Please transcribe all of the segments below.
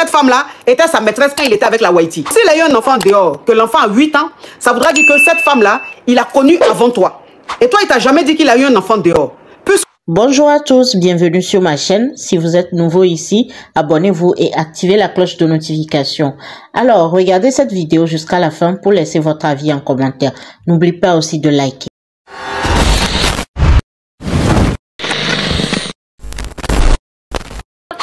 cette femme-là était sa maîtresse quand il était avec la Whitey. S'il a eu un enfant dehors, que l'enfant a 8 ans, ça voudra dire que cette femme-là, il a connu avant toi. Et toi, il t'a jamais dit qu'il a eu un enfant dehors. Bonjour à tous, bienvenue sur ma chaîne. Si vous êtes nouveau ici, abonnez-vous et activez la cloche de notification. Alors, regardez cette vidéo jusqu'à la fin pour laisser votre avis en commentaire. N'oubliez pas aussi de liker.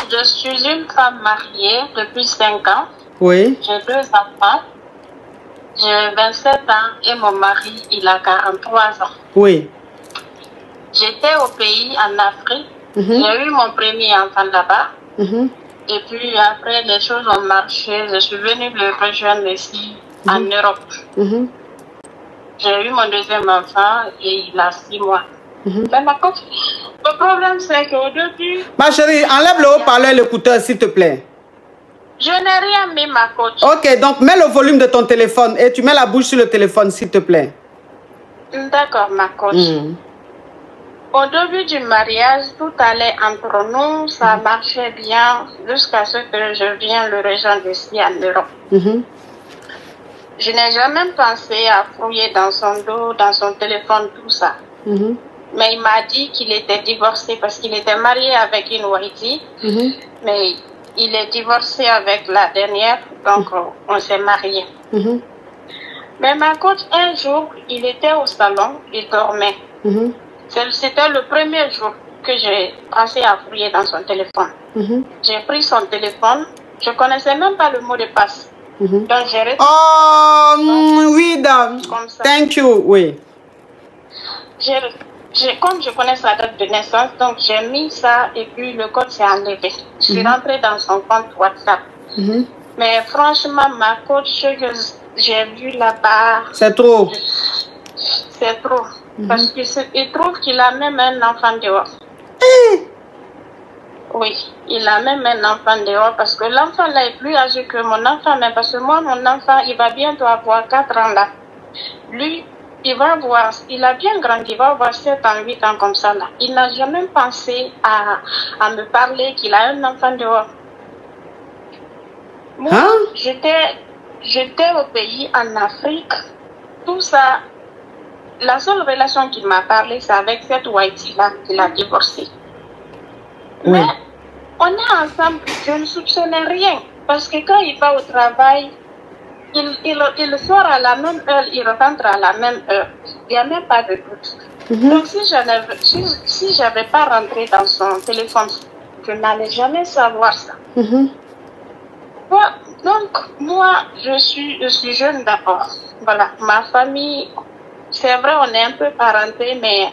Je suis une femme mariée depuis 5 ans. Oui. J'ai 2 enfants. J'ai 27 ans et mon mari, il a 43 ans. Oui. J'étais au pays, en Afrique. J'ai eu mon premier enfant là-bas. Et puis après, les choses ont marché. Je suis venue le rejoindre ici, en Europe. J'ai eu mon deuxième enfant et il a 6 mois. Mais ma coach, le problème c'est qu'au début... Ma chérie, enlève le haut-parleur et l'écouteur, s'il te plaît. Je n'ai rien mis, ma coach. Ok, donc mets le volume de ton téléphone et tu mets la bouche sur le téléphone, s'il te plaît. D'accord, ma coach. Au début du mariage, tout allait entre nous, ça marchait bien jusqu'à ce que je vienne le rejoindre ici en Europe. Je n'ai jamais pensé à fouiller dans son dos, dans son téléphone, tout ça. Mais il m'a dit qu'il était divorcé parce qu'il était marié avec une Whitey. Mais il est divorcé avec la dernière, donc on s'est mariés. Mais ma coach, un jour, il était au salon, il dormait. C'était le premier jour que j'ai pensé à fouiller dans son téléphone. J'ai pris son téléphone, je ne connaissais même pas le mot de passe. Donc j'ai retiré. Oh, oui, thank you, oui. Comme je connais sa date de naissance, donc j'ai mis ça et puis le code s'est enlevé. Je suis rentrée dans son compte WhatsApp. Mais franchement, ma coach que j'ai vu là-bas... C'est trop. C'est trop. Parce qu'il trouve qu'il a même un enfant dehors. Oui, il a même un enfant dehors parce que l'enfant là est plus âgé que mon enfant. Mais parce que moi, mon enfant, il va bientôt avoir 4 ans là. Lui, il va avoir, il a bien grandi, il va avoir 7 ans, 8 ans comme ça là. Il n'a jamais pensé à me parler qu'il a un enfant dehors. Moi, j'étais au pays, en Afrique, tout ça. La seule relation qu'il m'a parlé, c'est avec cette Whitey là qu'il a divorcé. Mais on est ensemble, je ne soupçonnais rien. Parce que quand il va au travail, il sort à la même heure, il rentre à la même heure. Il n'y a même pas de doute. Donc si je n'avais pas rentré dans son téléphone, je n'allais jamais savoir ça. Donc moi, je suis jeune d'abord. Voilà, ma famille, c'est vrai, on est un peu parenté, mais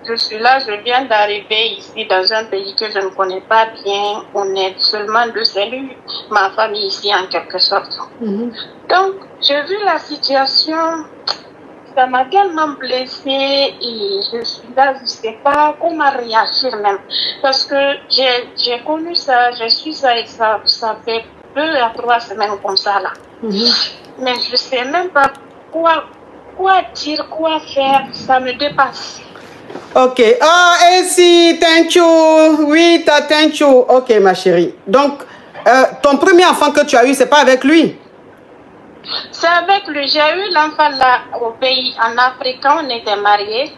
je suis là, je viens d'arriver ici dans un pays que je ne connais pas bien. On est seulement 2 cellules, ma famille ici en quelque sorte. Donc, j'ai vu la situation, ça m'a tellement blessée et je suis là, je ne sais pas comment réagir même. Parce que j'ai connu ça, je suis ça et ça fait 2 à 3 semaines comme ça là. Mais je ne sais même pas quoi dire, quoi faire, ça me dépasse. Ok. Ah, Elsie, thank you. Oui, thank you. Ok, ma chérie. Donc, ton premier enfant que tu as eu, c'est pas avec lui? C'est avec lui. J'ai eu l'enfant là au pays, en Afrique, quand on était mariés.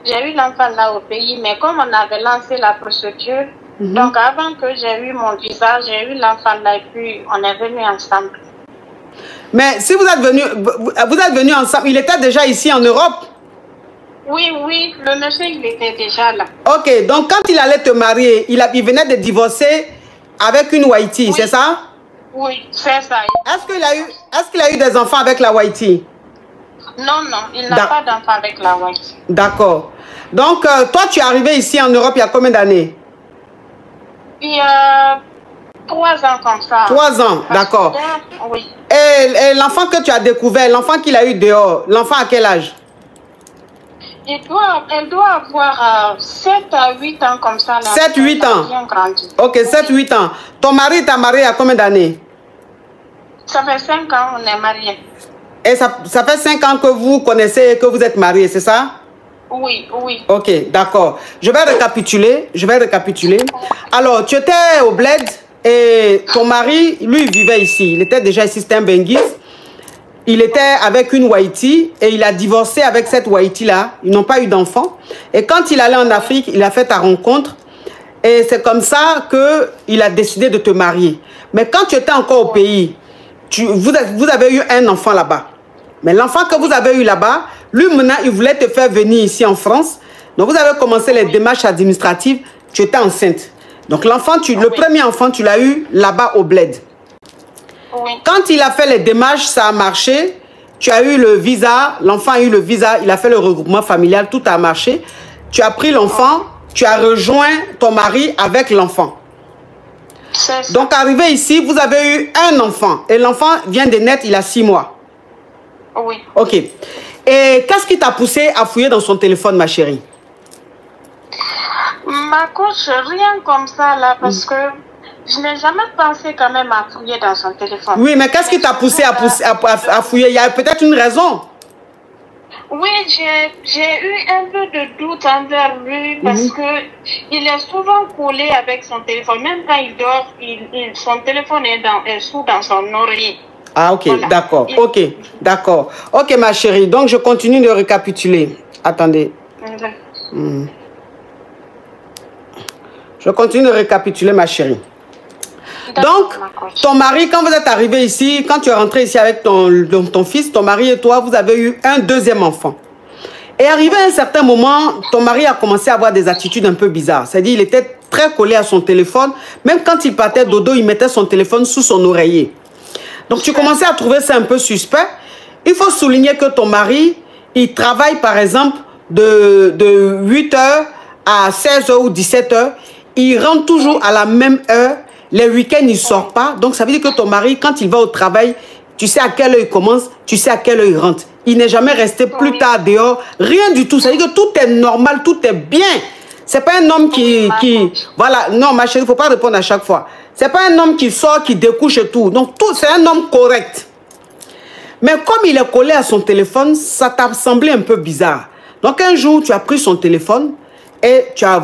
J'ai eu l'enfant là au pays, mais comme on avait lancé la procédure, donc avant que j'ai eu mon visa, j'ai eu l'enfant là et puis on est venus ensemble. Mais si vous êtes venus ensemble, il était déjà ici en Europe? Oui, le monsieur, il était déjà là. Ok, donc quand il allait te marier, il venait de divorcer avec une Whitey, c'est ça? Oui, c'est ça. Est-ce qu'il a eu des enfants avec la Whitey? Non, il n'a pas d'enfants avec la Whitey. D'accord. Donc, toi, tu es arrivé ici en Europe il y a combien d'années? Il y a 3 ans comme ça. 3 ans, d'accord. Oui. Et l'enfant que tu as découvert, l'enfant qu'il a eu dehors, l'enfant à quel âge? Elle doit avoir 7 à 8 ans comme ça. 7-8 ans. Bien grandi. Ok, 7-8 ans. Ton mari t'a marié à combien d'années? Ça fait 5 ans on est mariés. Et ça fait 5 ans que vous connaissez et que vous êtes mariés, c'est ça? Oui. Ok, d'accord. Je vais récapituler. Alors, tu étais au bled Et ton mari, lui, il vivait ici. Il était déjà ici, c'était un Benguis. Il était avec une Wahiti et il a divorcé avec cette Wahiti-là. Ils n'ont pas eu d'enfant. Et quand il allait en Afrique, il a fait ta rencontre. Et c'est comme ça qu'il a décidé de te marier. Mais quand tu étais encore au pays, vous avez eu un enfant là-bas. Mais l'enfant que vous avez eu là-bas, lui maintenant, il voulait te faire venir ici en France. Donc vous avez commencé les démarches administratives. Tu étais enceinte. Donc l'enfant, le premier enfant, tu l'as eu là-bas au bled. Oui. Quand il a fait les démarches, ça a marché. Tu as eu le visa, l'enfant a eu le visa, il a fait le regroupement familial, tout a marché. Tu as pris l'enfant, tu as rejoint ton mari avec l'enfant. Donc arrivé ici, vous avez eu un enfant. Et l'enfant vient de naître, il a 6 mois. Oui. Ok. Et qu'est-ce qui t'a poussé à fouiller dans son téléphone, ma chérie? Ma coach, rien comme ça là, parce que je n'ai jamais pensé quand même à fouiller dans son téléphone. Oui, mais qu'est-ce qui t'a poussé à fouiller? Il y a peut-être une raison. Oui, j'ai eu un peu de doute envers lui parce que il est souvent collé avec son téléphone. Même quand il dort, son téléphone est sous dans son oreiller. Ah, ok, voilà. D'accord. Ok, d'accord. Ok, ma chérie, donc je continue de récapituler. Attendez. Je continue de récapituler, ma chérie. Donc, ton mari, quand vous êtes arrivé ici, quand tu es rentré ici avec ton fils, ton mari et toi, vous avez eu un deuxième enfant. Et arrivé à un certain moment, ton mari a commencé à avoir des attitudes un peu bizarres. C'est-à-dire, il était très collé à son téléphone. Même quand il partait dodo, il mettait son téléphone sous son oreiller. Donc, tu commençais à trouver ça un peu suspect. Il faut souligner que ton mari, il travaille par exemple de 8h à 16h ou 17h. Il rentre toujours à la même heure. Les week-ends, il ne sort pas. Donc, ça veut dire que ton mari, quand il va au travail, tu sais à quelle heure il commence, tu sais à quelle heure il rentre. Il n'est jamais resté plus tard dehors. Rien du tout. Ça veut dire que tout est normal, tout est bien. Ce n'est pas un homme qui... Voilà. Non, ma chérie, il ne faut pas répondre à chaque fois. Ce n'est pas un homme qui sort, qui découche et tout. Donc, c'est un homme correct. Mais comme il est collé à son téléphone, ça t'a semblé un peu bizarre. Donc, un jour, tu as pris son téléphone et tu as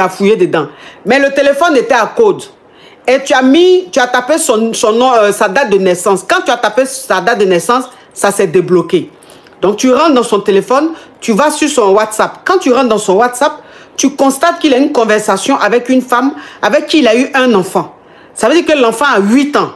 fouillé dedans. Mais le téléphone était à code. Et tu as tapé son nom, sa date de naissance. Quand tu as tapé sa date de naissance, ça s'est débloqué. Donc, tu rentres dans son téléphone, tu vas sur son WhatsApp. Quand tu rentres dans son WhatsApp, tu constates qu'il a une conversation avec une femme avec qui il a eu un enfant. Ça veut dire que l'enfant a 8 ans.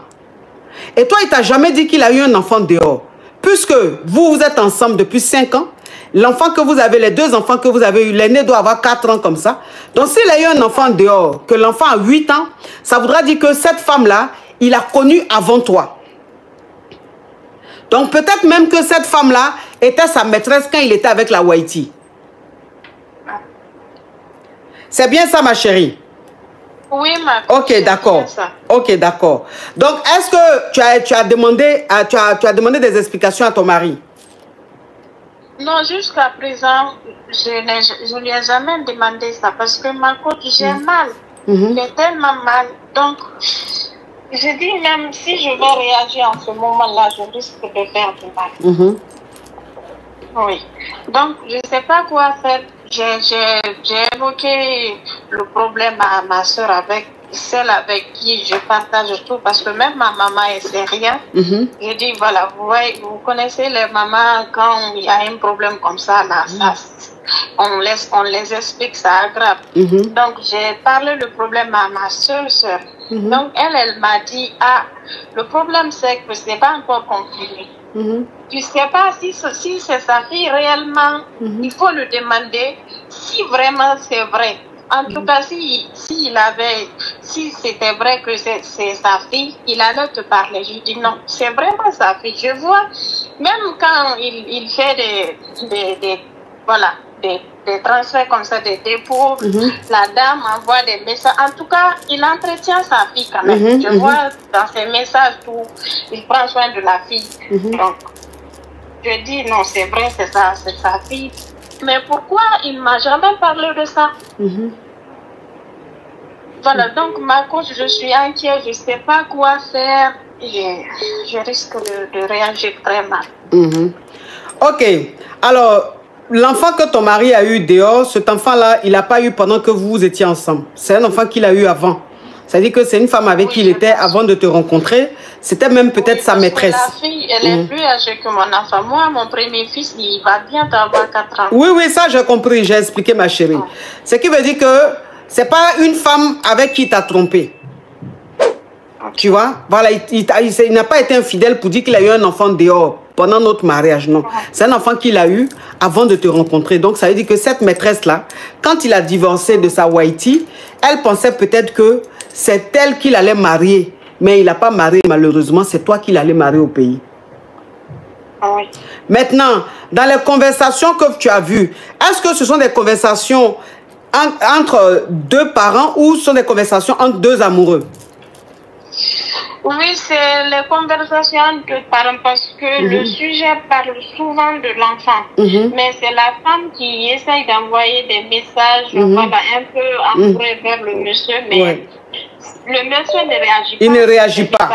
Et toi, il ne t'a jamais dit qu'il a eu un enfant dehors. Puisque vous êtes ensemble depuis 5 ans, l'enfant que vous avez, les 2 enfants que vous avez eu, l'aîné doit avoir 4 ans comme ça. Donc, s'il a eu un enfant dehors, que l'enfant a 8 ans, ça voudra dire que cette femme-là, il a connu avant toi. Donc, peut-être même que cette femme-là était sa maîtresse quand il était avec la Wahiti. C'est bien ça, ma chérie? Oui, ma fille. Ok, d'accord. Ok, d'accord. Donc, est-ce que tu as demandé des explications à ton mari? Non, jusqu'à présent, je ne lui ai jamais demandé ça parce que ma coach, j'ai mal. J'ai tellement mal. Donc, je dis même si je vais réagir en ce moment-là, je risque de faire du mal. Oui. Donc, je ne sais pas quoi faire. J'ai évoqué le problème à ma soeur, celle avec qui je partage tout, parce que même ma maman, elle ne sait rien. Je dis, voilà, vous connaissez les mamans, quand il y a un problème comme ça, là, on les explique, ça aggrave. Donc, j'ai parlé le problème à ma seule soeur. Donc, elle m'a dit, ah, le problème, c'est que ce n'est pas encore confirmé. Tu ne sais pas si c'est sa fille réellement. Il faut le demander si vraiment c'est vrai. En tout cas, si c'était vrai que c'est sa fille, il allait te parler. Je dis non, c'est vraiment sa fille. Je vois, même quand il fait des transferts comme ça, des dépôts, la dame envoie des messages. En tout cas, il entretient sa fille quand même. Je vois dans ses messages tout, il prend soin de la fille. Donc, je dis non, c'est vrai, c'est sa fille. Mais pourquoi il ne m'a jamais parlé de ça? Voilà, donc ma coach, je suis inquiète, je ne sais pas quoi faire. Je risque de réagir très mal. Ok, alors, l'enfant que ton mari a eu dehors, cet enfant-là, il n'a pas eu pendant que vous étiez ensemble. C'est un enfant qu'il a eu avant. C'est-à-dire que c'est une femme avec qui il était avant de te rencontrer. C'était même peut-être sa maîtresse. La fille, elle est plus âgée que mon enfant. Moi, mon premier fils, il va bientôt avoir 4 ans. Oui, oui, ça j'ai compris, j'ai expliqué ma chérie. Ce qui veut dire que c'est pas une femme avec qui t'as trompé. Tu vois, voilà, il n'a pas été infidèle pour dire qu'il a eu un enfant dehors pendant notre mariage, non. C'est un enfant qu'il a eu avant de te rencontrer. Donc, ça veut dire que cette maîtresse-là, quand il a divorcé de sa Whitey, elle pensait peut-être que c'est elle qu'il allait marier. Mais il n'a pas marié, malheureusement, c'est toi qu'il allait marier au pays. Oui. Maintenant, dans les conversations que tu as vues, est-ce que ce sont des conversations entre deux parents ou ce sont des conversations entre deux amoureux? Oui, c'est les conversations de parents parce que le sujet parle souvent de l'enfant. Mais c'est la femme qui essaye d'envoyer des messages voilà, un peu amoureux vers le monsieur, mais le monsieur ne réagit pas. Il ne réagit pas.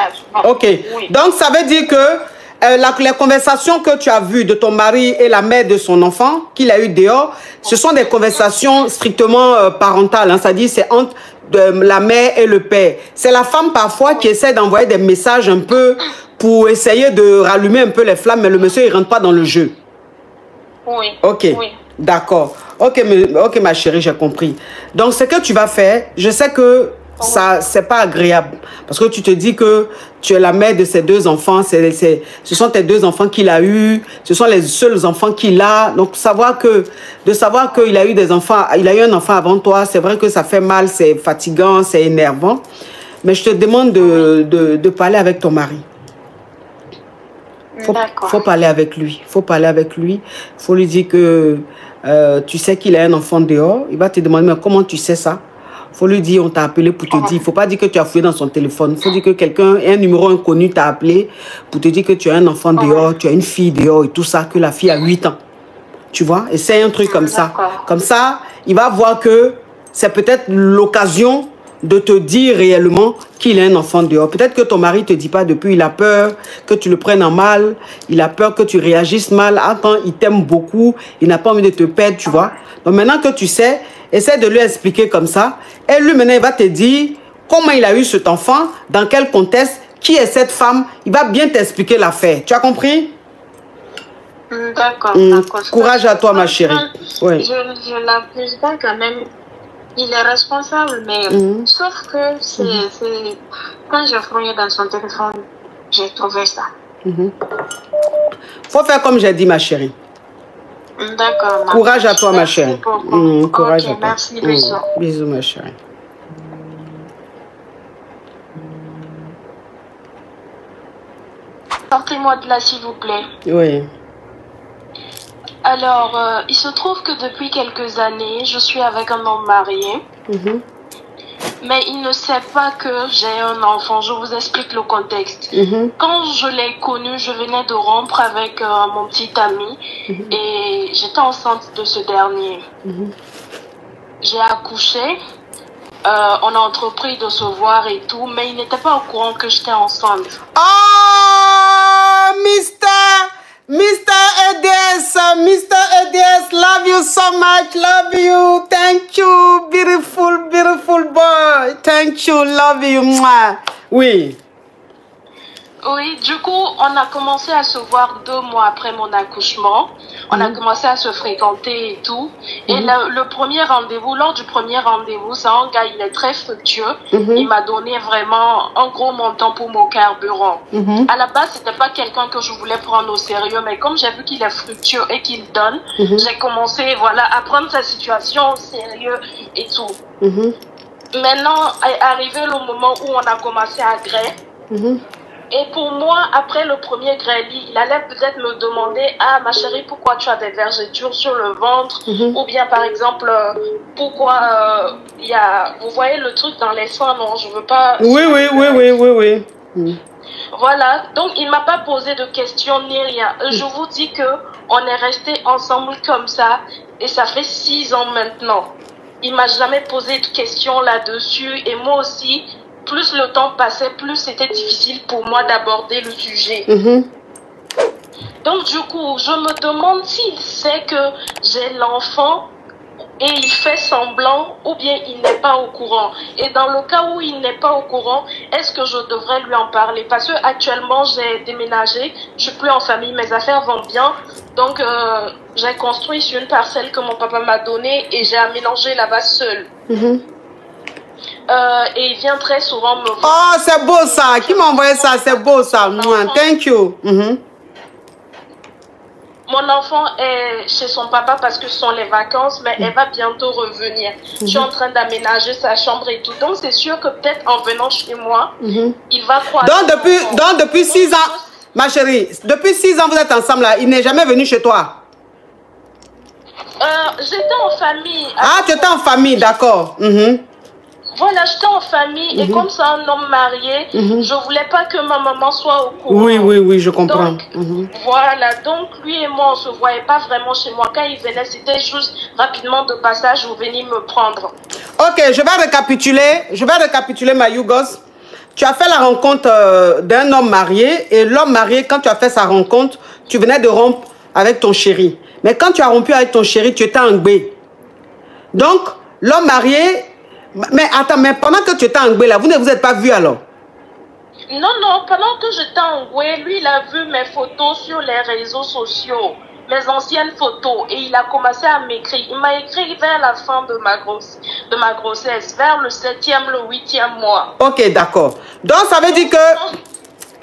Ok. Oui. Donc, ça veut dire que les conversations que tu as vues de ton mari et la mère de son enfant, qu'il a eu dehors, ce sont des conversations strictement parentales. Hein, c'est-à-dire c'est entre la mère et le père. C'est la femme parfois qui essaie d'envoyer des messages un peu pour essayer de rallumer un peu les flammes, mais le monsieur, il ne rentre pas dans le jeu. Oui. Ok. Oui. D'accord. Ok, ma chérie, j'ai compris. Donc, ce que tu vas faire, je sais que ça, c'est pas agréable. Parce que tu te dis que tu es la mère de ces deux enfants. Ce sont tes deux enfants qu'il a eus. Ce sont les seuls enfants qu'il a. Donc, de savoir qu'il a eu des enfants, il a eu un enfant avant toi, c'est vrai que ça fait mal, c'est fatigant, c'est énervant. Mais je te demande de parler avec ton mari. Faut parler avec lui. Faut parler avec lui. Faut lui dire que tu sais qu'il a un enfant dehors. Il va te demander, mais comment tu sais ça? Faut lui dire, on t'a appelé pour te dire. Il ne faut pas dire que tu as fouillé dans son téléphone. Il faut dire que quelqu'un, un numéro inconnu t'a appelé pour te dire que tu as un enfant dehors, tu as une fille dehors et tout ça, que la fille a 8 ans. Tu vois? Essaye un truc comme ça. Comme ça, il va voir que c'est peut-être l'occasion de te dire réellement qu'il a un enfant dehors. Peut-être que ton mari ne te dit pas depuis, il a peur que tu le prennes en mal, il a peur que tu réagisses mal. Attends, il t'aime beaucoup, il n'a pas envie de te perdre, tu vois. Donc maintenant que tu sais, essaie de lui expliquer comme ça. Et lui, maintenant, il va te dire comment il a eu cet enfant, dans quel contexte, qui est cette femme. Il va bien t'expliquer l'affaire. Tu as compris? D'accord. Courage à toi, ma chérie. Oui. Je l'accuse pas quand même. Il est responsable, mais sauf que quand j'ai fouillé dans son téléphone, j'ai trouvé ça. Faut faire comme j'ai dit, ma chérie. D'accord. Courage à toi, ma chérie. Courage à toi. Merci, bisous. Bisous, ma chérie. Sortez-moi de là, s'il vous plaît. Oui. Alors, il se trouve que depuis quelques années, je suis avec un homme marié. Mais il ne sait pas que j'ai un enfant. Je vous explique le contexte. Quand je l'ai connu, je venais de rompre avec mon petit ami et j'étais enceinte de ce dernier. J'ai accouché. On a entrepris de se voir et tout, mais il n'était pas au courant que j'étais enceinte. Oh, Mr. EDS, love you so much, love you, thank you, beautiful, beautiful boy, thank you, love you, mwah. Oui. Oui, du coup, on a commencé à se voir 2 mois après mon accouchement. On a commencé à se fréquenter et tout. Et le premier rendez-vous, lors du premier rendez-vous, c'est un gars, il est très fructueux. Il m'a donné vraiment un gros montant pour mon carburant. À la base, c'était pas quelqu'un que je voulais prendre au sérieux, mais comme j'ai vu qu'il est fructueux et qu'il donne, j'ai commencé, voilà, à prendre sa situation au sérieux et tout. Maintenant est arrivé le moment où on a commencé à gré. Et pour moi, après le premier grêlis, il allait peut-être me demander « Ah, ma chérie, pourquoi tu as des vergetures sur le ventre ?» Ou bien, par exemple, pourquoi il y a... Vous voyez le truc dans les seins, non, je veux pas... Oui. Voilà, donc il m'a pas posé de questions ni rien. Je vous dis que on est restés ensemble comme ça et ça fait 6 ans maintenant. Il m'a jamais posé de questions là-dessus et moi aussi... Plus le temps passait, plus c'était difficile pour moi d'aborder le sujet. Donc du coup, je me demande s'il sait que j'ai l'enfant et il fait semblant ou bien il n'est pas au courant. Et dans le cas où il n'est pas au courant, est-ce que je devrais lui en parler? Parce que actuellement j'ai déménagé, je suis plus en famille, mes affaires vont bien. Donc j'ai construit sur une parcelle que mon papa m'a donnée et j'ai aménagé là-bas seule. Et il vient très souvent me voir. Oh, c'est beau ça. Qui m'a envoyé ça? C'est beau ça. Thank you. Mon enfant est chez son papa parce que ce sont les vacances, mais elle va bientôt revenir. Je suis en train d'aménager sa chambre et tout. Donc, c'est sûr que peut-être en venant chez moi, il va croire. Donc, depuis 6 ans, ma chérie, depuis 6 ans, vous êtes ensemble là. Il n'est jamais venu chez toi? J'étais en famille. Ah, tu étais en famille, d'accord. Voilà, j'étais en famille et comme c'est un homme marié, je voulais pas que ma maman soit au courant. Oui, je comprends. Donc, voilà, donc lui et moi, on se voyait pas vraiment chez moi. Quand il venait, c'était juste rapidement de passage, vous veniez me prendre. Ok, je vais récapituler ma Yougos. Tu as fait la rencontre d'un homme marié et l'homme marié, quand tu as fait sa rencontre, tu venais de rompre avec ton chéri. Mais quand tu as rompu avec ton chéri, tu étais en Gbé. Donc, l'homme marié... Mais attends, mais pendant que tu étais en Gbé là, vous ne vous êtes pas vus alors? Non, pendant que j'étais en Gbé, lui, il a vu mes photos sur les réseaux sociaux, mes anciennes photos, et il a commencé à m'écrire. Il m'a écrit vers la fin de ma grossesse, vers le 7e, le 8e mois. Ok, d'accord. Donc, ça veut dire que...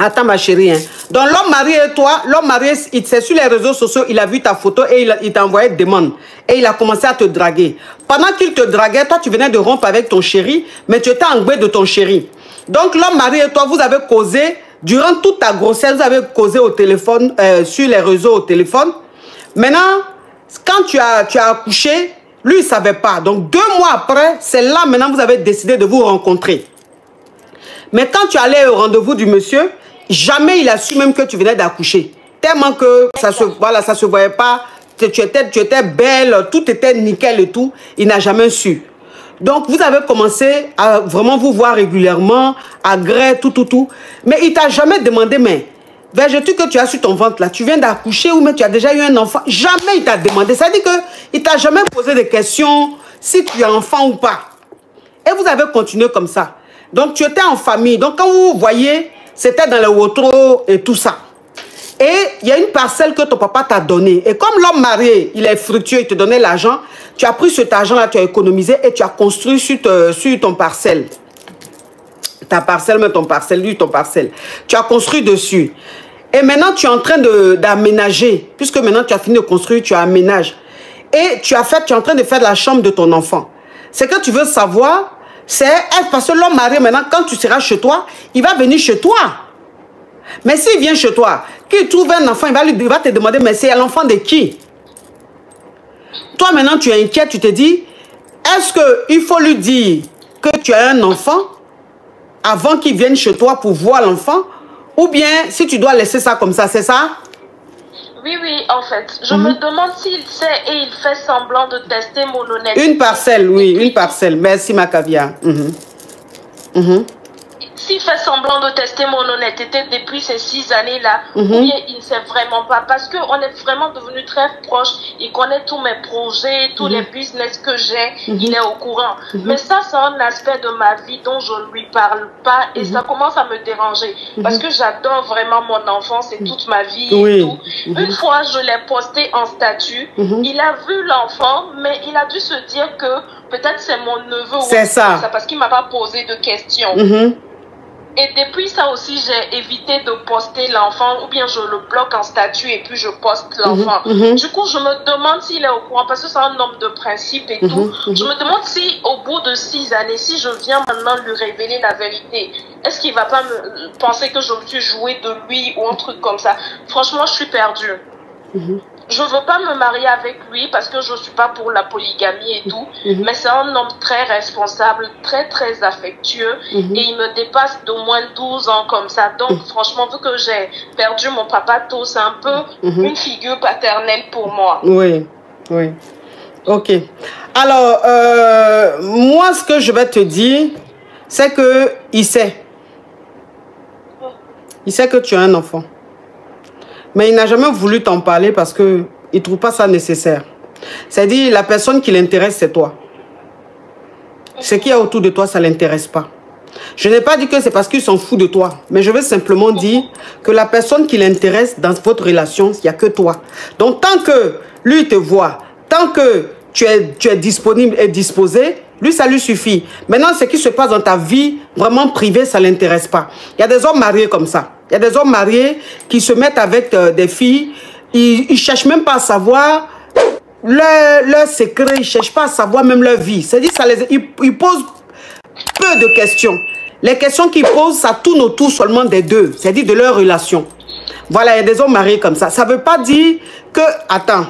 Attends, ma chérie. Donc, l'homme marié et toi, l'homme marié, c'est sur les réseaux sociaux, il a vu ta photo et il t'a envoyé des demandes. Et il a commencé à te draguer. Pendant qu'il te draguait, toi, tu venais de rompre avec ton chéri, mais tu étais en Gbé de ton chéri. Donc, l'homme marié et toi, vous avez causé, durant toute ta grossesse, vous avez causé au téléphone, sur les réseaux au téléphone. Maintenant, quand tu as accouché, lui, il ne savait pas. Donc, 2 mois après, c'est là, maintenant, vous avez décidé de vous rencontrer. Mais quand tu allais au rendez-vous du monsieur, jamais il a su même que tu venais d'accoucher. Tellement que ça se voyait pas. Tu étais belle, tout était nickel et tout. Il n'a jamais su. Donc, vous avez commencé à vraiment vous voir régulièrement, à gré, tout. Mais il t'a jamais demandé, mais, verges-tu que tu as sur ton ventre là, tu viens d'accoucher ou même tu as déjà eu un enfant? Jamais il t'a demandé. Ça veut dire qu'il t'a jamais posé de questions si tu es enfant ou pas. Et vous avez continué comme ça. Donc, tu étais en famille. Donc, quand vous voyez, c'était dans le Wotro et tout ça. Et il y a une parcelle que ton papa t'a donnée. Et comme l'homme marié, il est fructueux, il te donnait l'argent, tu as pris cet argent-là, tu as économisé et tu as construit sur ton parcelle. Ta parcelle, mais ton parcelle, lui, ton parcelle. Tu as construit dessus. Et maintenant, tu es en train d'aménager. Puisque maintenant, tu as fini de construire, tu aménages. Et tu es en train de faire la chambre de ton enfant. C'est que tu veux savoir, parce que l'homme marié, maintenant, quand tu seras chez toi, il va venir chez toi. Mais s'il vient chez toi, qu'il trouve un enfant, il va te demander, mais c'est l'enfant de qui? Toi, maintenant, tu es inquiète, tu te dis, est-ce qu'il faut lui dire que tu as un enfant avant qu'il vienne chez toi pour voir l'enfant? Ou bien, si tu dois laisser ça comme ça, c'est ça? Oui, en fait. Je me demande s'il sait et il fait semblant de tester mon honnêteté. Une parcelle, oui, une parcelle. Merci, ma caviar. S'il fait semblant de tester mon honnêteté depuis ces 6 années-là, ou bien il ne sait vraiment pas, parce qu'on est vraiment devenus très proches, il connaît tous mes projets, tous les business que j'ai, il est au coururant. Mais ça, c'est un aspect de ma vie dont je ne lui parle pas et ça commence à me déranger, parce que j'adore vraiment mon enfant, c'est toute ma vie et tout. Une fois, je l'ai posté en statut, il a vu l'enfant, mais il a dû se dire que peut-être c'est mon neveu. C'est ça. Parce qu'il ne m'a pas posé de questions. Et depuis ça aussi, j'ai évité de poster l'enfant ou bien je le bloque en statut et puis je poste l'enfant. Du coup, je me demande s'il est au courant parce que c'est un homme de principe et tout. Je me demande si au bout de 6 années, si je viens maintenant lui révéler la vérité, est-ce qu'il va pas me penser que je me suis jouée de lui ou un truc comme ça? Franchement, je suis perdue. Je veux pas me marier avec lui parce que je suis pas pour la polygamie et tout, mais c'est un homme très responsable, très affectueux et il me dépasse d'au moins 12 ans comme ça. Donc franchement, vu que j'ai perdu mon papa tôt, c'est un peu une figure paternelle pour moi. Oui. Ok. Alors, moi, ce que je vais te dire, c'est que il sait. Il sait que tu as un enfant. Mais il n'a jamais voulu t'en parler parce qu'il ne trouve pas ça nécessaire. C'est-à-dire, la personne qui l'intéresse, c'est toi. Ce qu'il y a autour de toi, ça ne l'intéresse pas. Je n'ai pas dit que c'est parce qu'il s'en fout de toi, mais je veux simplement dire que la personne qui l'intéresse dans votre relation, il n'y a que toi. Donc, tant que lui te voit, tant que tu es disponible et disposé, lui, ça lui suffit. Maintenant, ce qui se passe dans ta vie vraiment privée, ça ne l'intéresse pas. Il y a des hommes mariés comme ça. Il y a des hommes mariés qui se mettent avec des filles. Ils ne cherchent même pas à savoir leur secret. Ils ne cherchent pas à savoir même leur vie. C'est-à-dire ils posent peu de questions. Les questions qu'ils posent, ça tourne autour seulement des deux. C'est-à-dire de leur relation. Voilà, il y a des hommes mariés comme ça. Ça ne veut pas dire que... Attends,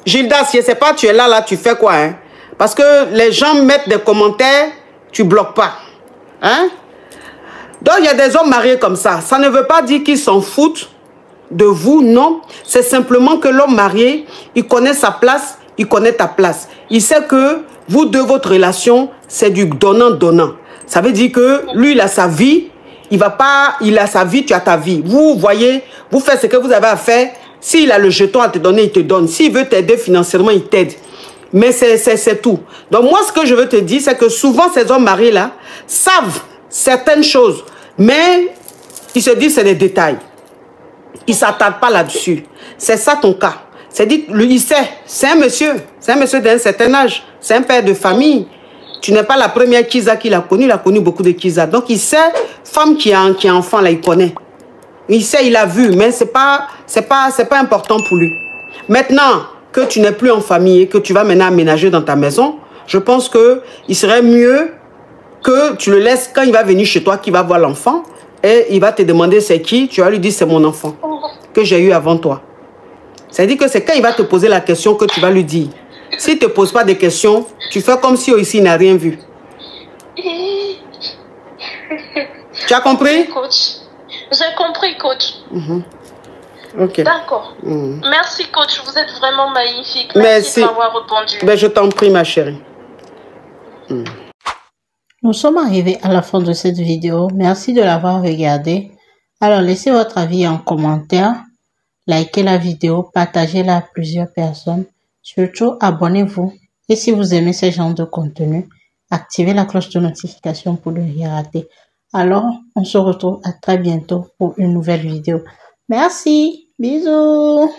Gilda, si je ne sais pas, tu es là, tu fais quoi, hein? Parce que les gens mettent des commentaires, tu ne bloques pas. Hein? Donc, il y a des hommes mariés comme ça. Ça ne veut pas dire qu'ils s'en foutent de vous, non. C'est simplement que l'homme marié, il connaît sa place, il connaît ta place. Il sait que vous deux, votre relation, c'est du donnant-donnant. Ça veut dire que lui, il a sa vie, il a sa vie, tu as ta vie. Vous voyez, vous faites ce que vous avez à faire. S'il a le jeton à te donner, il te donne. S'il veut t'aider financièrement, il t'aide. Mais c'est tout. Donc moi, ce que je veux te dire, c'est que souvent, ces hommes mariés-là savent certaines choses. Mais ils se disent c'est des détails. Ils ne s'attardent pas là-dessus. C'est ça ton cas. C'est-à-dire, lui, il sait. C'est un monsieur d'un certain âge. C'est un père de famille. Tu n'es pas la première Kiza qu'il a connue. Il a connu beaucoup de Kiza. Donc il sait, femme qui a enfant, là, il connaît. Il sait, il a vu, mais c'est pas important pour lui. Maintenant que tu n'es plus en famille et que tu vas maintenant aménager dans ta maison, je pense qu'il serait mieux que tu le laisses quand il va venir chez toi, qu'il va voir l'enfant et il va te demander c'est qui, tu vas lui dire c'est mon enfant que j'ai eu avant toi. C'est-à-dire que c'est quand il va te poser la question que tu vas lui dire. S'il ne te pose pas de questions, tu fais comme si ici il n'a rien vu. Tu as compris? Coach. J'ai compris, coach. Okay. D'accord. Merci, coach. Vous êtes vraiment magnifique. Merci de m'avoir répondu. Ben, je t'en prie, ma chérie. Nous sommes arrivés à la fin de cette vidéo. Merci de l'avoir regardée. Alors, laissez votre avis en commentaire. Likez la vidéo. Partagez-la à plusieurs personnes. Surtout, abonnez-vous. Et si vous aimez ce genre de contenu, activez la cloche de notification pour ne rien rater. Alors, on se retrouve à très bientôt pour une nouvelle vidéo. Merci. Bisous.